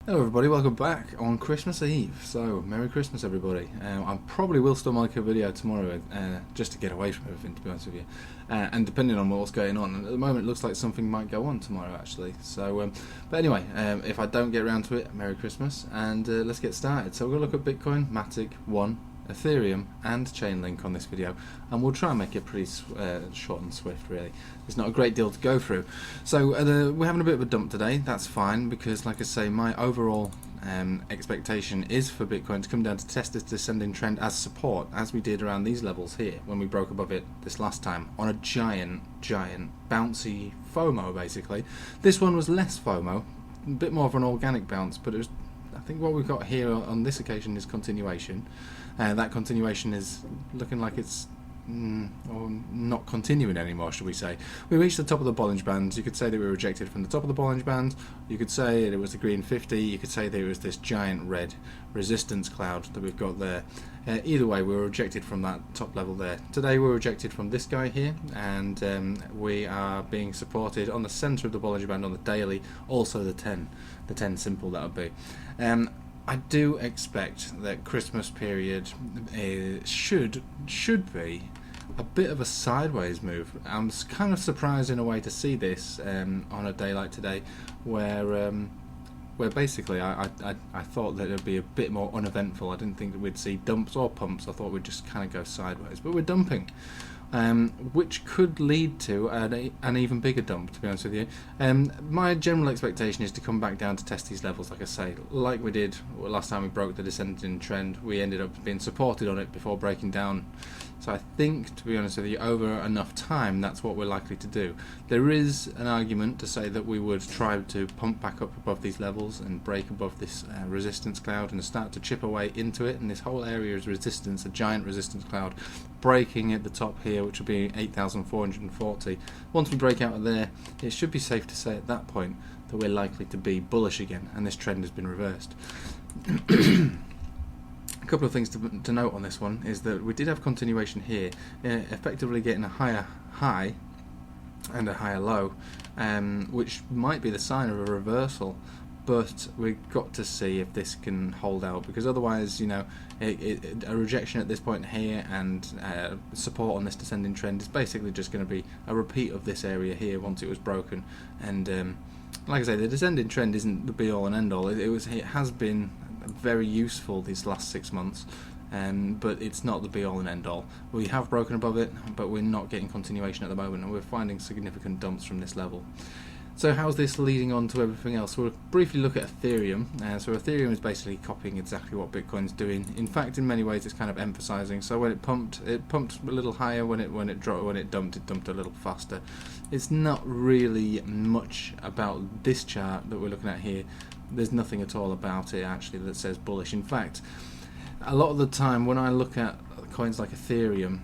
Hello everybody, welcome back on Christmas Eve. So, Merry Christmas everybody. I probably will still make a video tomorrow just to get away from everything, to be honest with you. And depending on what's going on, and at the moment it looks like something might go on tomorrow actually. So, but anyway, if I don't get around to it, Merry Christmas, and let's get started. So we're going to look at Bitcoin, Matic, One, Ethereum and Chainlink on this video, and we'll try and make it pretty short and swift really. There's not a great deal to go through. So we're having a bit of a dump today. That's fine, because like I say, my overall expectation is for Bitcoin to come down to test this descending trend as support, as we did around these levels here when we broke above it this last time on a giant bouncy FOMO basically. This one was less FOMO, a bit more of an organic bounce, but it was, I think what we've got here on this occasion is continuation. That continuation is looking like it's or not continuing anymore, should we say. We reached the top of the Bollinger Band. You could say that we were rejected from the top of the Bollinger Band. You could say it was the green 50. You could say that it was this giant red resistance cloud that we've got there. Either way, we were rejected from that top level there. Today we were rejected from this guy here, and we are being supported on the centre of the Bollinger Band on the daily, also the 10 simple that would be. I do expect that Christmas period should be a bit of a sideways move. I'm kind of surprised in a way to see this on a day like today, where basically I thought that it would be a bit more uneventful. I didn't think that we'd see dumps or pumps. I thought we'd just kind of go sideways, but we're dumping. Which could lead to an even bigger dump, to be honest with you. My general expectation is to come back down to test these levels, like I say, like we did last time we broke the descending trend. We ended up being supported on it before breaking down. So I think, to be honest with you, over enough time, that's what we're likely to do. There is an argument to say that we would try to pump back up above these levels and break above this resistance cloud and start to chip away into it, and this whole area is resistance, a giant resistance cloud, breaking at the top here, which will be 8,440. Once we break out of there, it should be safe to say at that point that we're likely to be bullish again, and this trend has been reversed. A couple of things to note on this one is that we did have continuation here, effectively getting a higher high and a higher low, which might be the sign of a reversal, but we've got to see if this can hold out, because otherwise, you know, a rejection at this point here and support on this descending trend is basically just going to be a repeat of this area here once it was broken. And like I say, the descending trend isn't the be all and end all. It has been very useful these last 6 months, but it's not the be all and end all. We have broken above it, but we're not getting continuation at the moment, and we're finding significant dumps from this level. So how's this leading on to everything else? We'll briefly look at Ethereum. So Ethereum is basically copying exactly what Bitcoin's doing. In fact, in many ways, it's kind of emphasizing. So when it pumped a little higher. When it dumped a little faster. It's not really much about this chart that we're looking at here. There's nothing at all about it actually that says bullish. In fact, a lot of the time when I look at coins like Ethereum,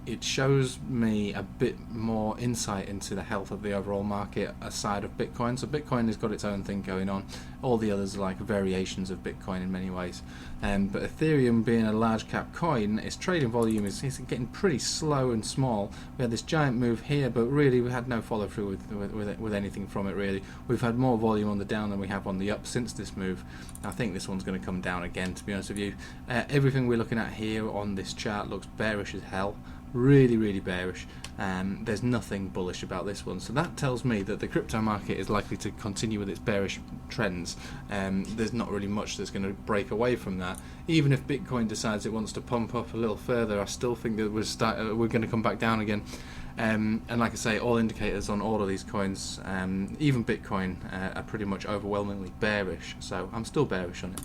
it shows me a bit more insight into the health of the overall market aside of Bitcoin. So Bitcoin has got its own thing going on. All the others are like variations of Bitcoin in many ways. But Ethereum, being a large cap coin, its trading volume is getting pretty slow and small. We had this giant move here, but really we had no follow through with anything from it really. We've had more volume on the down than we have on the up since this move. I think this one's going to come down again, to be honest with you. Everything we're looking at here on this chart looks bearish as hell. Really bearish. There's nothing bullish about this one, so that tells me that the crypto market is likely to continue with its bearish trends. There's not really much that's going to break away from that. Even if Bitcoin decides it wants to pump up a little further, I still think that we're going to come back down again. And like I say, all indicators on all of these coins, even Bitcoin, are pretty much overwhelmingly bearish, so I'm still bearish on it.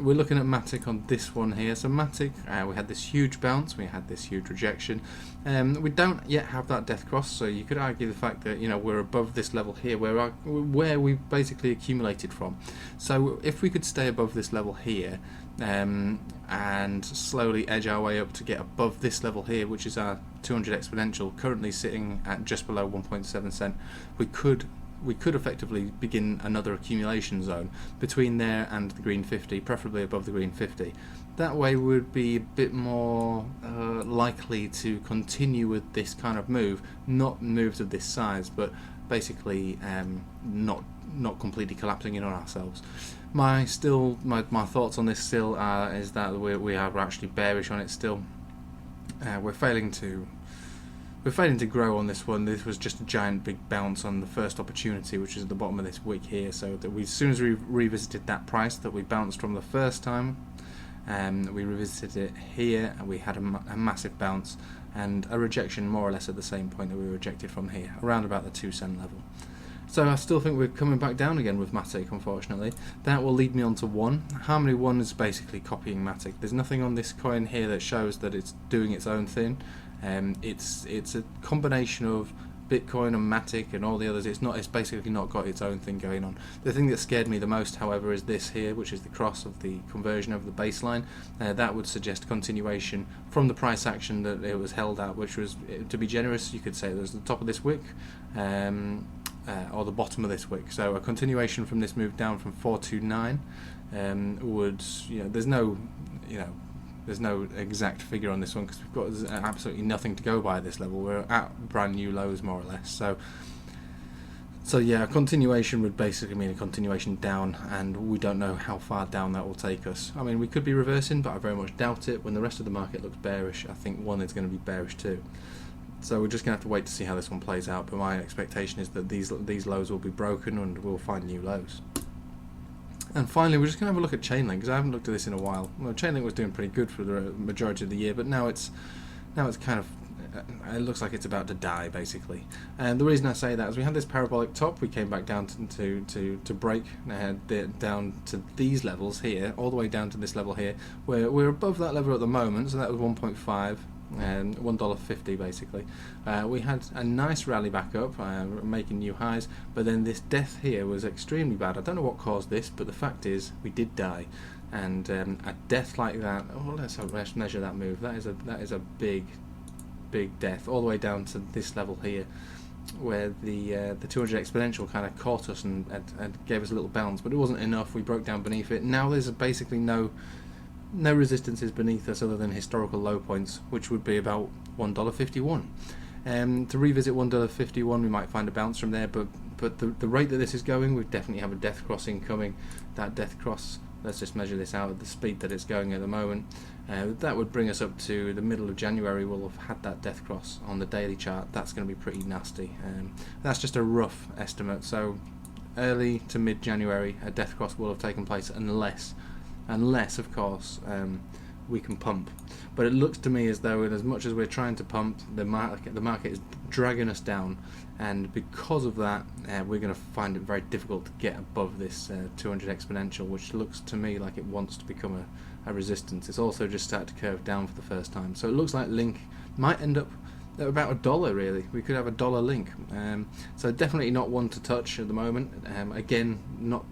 We're looking at Matic on this one here. So Matic, we had this huge bounce, we had this huge rejection. We don't yet have that death cross, so you could argue the fact that, you know, we're above this level here where we basically accumulated from. So if we could stay above this level here, and slowly edge our way up to get above this level here, which is our 200 exponential, currently sitting at just below 1.7 cent, we could effectively begin another accumulation zone between there and the green 50, preferably above the green 50. That way we would be a bit more likely to continue with this kind of move, not moves of this size, but basically not not completely collapsing in on ourselves. My thoughts on this still is that we are actually bearish on it still. We're failing to grow on this one. This was just a giant big bounce on the first opportunity, which is at the bottom of this wick here. So that as soon as we revisited that price that we bounced from the first time, we revisited it here, and we had a massive bounce and a rejection more or less at the same point that we rejected from here, around about the 2 cent level. So I still think we're coming back down again with Matic, unfortunately. That will lead me on to One. Harmony One is basically copying Matic. There's nothing on this coin here that shows that it's doing its own thing. It's a combination of Bitcoin and Matic and all the others. It's basically not got its own thing going on. The thing that scared me the most, however, is this here, which is the cross of the conversion of the baseline. That would suggest continuation from the price action that it was held at, which was, to be generous, you could say it was the top of this wick. Or the bottom of this wick. So a continuation from this move down from 429 would, there's no exact figure on this one because we've got absolutely nothing to go by at this level. We're at brand new lows more or less. So yeah, a continuation would basically mean a continuation down, and we don't know how far down that will take us. I mean, we could be reversing, but I very much doubt it. When the rest of the market looks bearish, I think One is going to be bearish too. So we're just going to have to wait to see how this one plays out, but my expectation is that these lows will be broken and we'll find new lows. And finally, we're just going to have a look at Chainlink, because I haven't looked at this in a while. Well, Chainlink was doing pretty good for the majority of the year, but now it's kind of, it looks like it's about to die, basically. And the reason I say that is we had this parabolic top, we came back down to break down to these levels here, all the way down to this level here, where we're above that level at the moment, so that was 1.5. And $1.50 basically. We had a nice rally back up, making new highs, but then this death here was extremely bad. I don't know what caused this, but the fact is we did die, and a death like that. Oh, let's measure that move. That is a big death, all the way down to this level here, where the 200 exponential kind of caught us and gave us a little bounce, but it wasn't enough. We broke down beneath it. Now there's basically no resistances beneath us other than historical low points, which would be about $1.51. To revisit $1.51, we might find a bounce from there, but the rate that this is going, we definitely have a death crossing coming. That death cross, let's just measure this out at the speed that it's going at the moment. That would bring us up to the middle of January. We'll have had that death cross on the daily chart. That's going to be pretty nasty. That's just a rough estimate, so early to mid-January a death cross will have taken place, unless of course we can pump. But it looks to me as though, as much as we're trying to pump, the market is dragging us down, and because of that we're going to find it very difficult to get above this 200 exponential, which looks to me like it wants to become a resistance. It's also just started to curve down for the first time, so it looks like Link might end up at about $1 really. We could have $1 Link, so definitely not one to touch at the moment. Again, not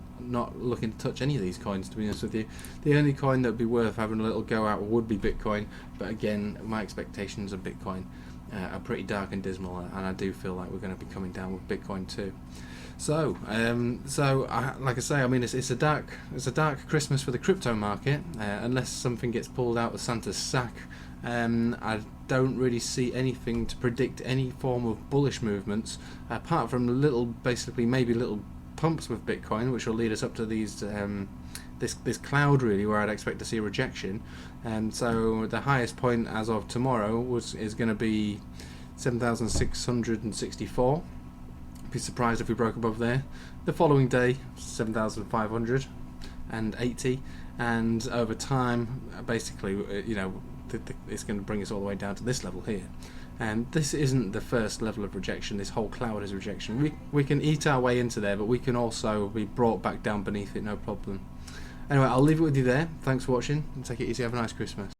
looking to touch any of these coins, to be honest with you. The only coin that would be worth having a little go at would be Bitcoin, but again, my expectations of Bitcoin are pretty dark and dismal, and I do feel like we're going to be coming down with Bitcoin too. So like I say, I mean, it's a dark Christmas for the crypto market, unless something gets pulled out of Santa's sack. I don't really see anything to predict any form of bullish movements, apart from maybe little pumps with Bitcoin, which will lead us up to these this cloud really, where I'd expect to see a rejection. And so the highest point as of tomorrow is going to be 7,664. Be surprised if we broke above there. The following day, 7,580, and over time, basically, it's going to bring us all the way down to this level here. And this isn't the first level of rejection. This whole cloud is rejection. We can eat our way into there, but we can also be brought back down beneath it, no problem. Anyway, I'll leave it with you there. Thanks for watching, and take it easy. Have a nice Christmas.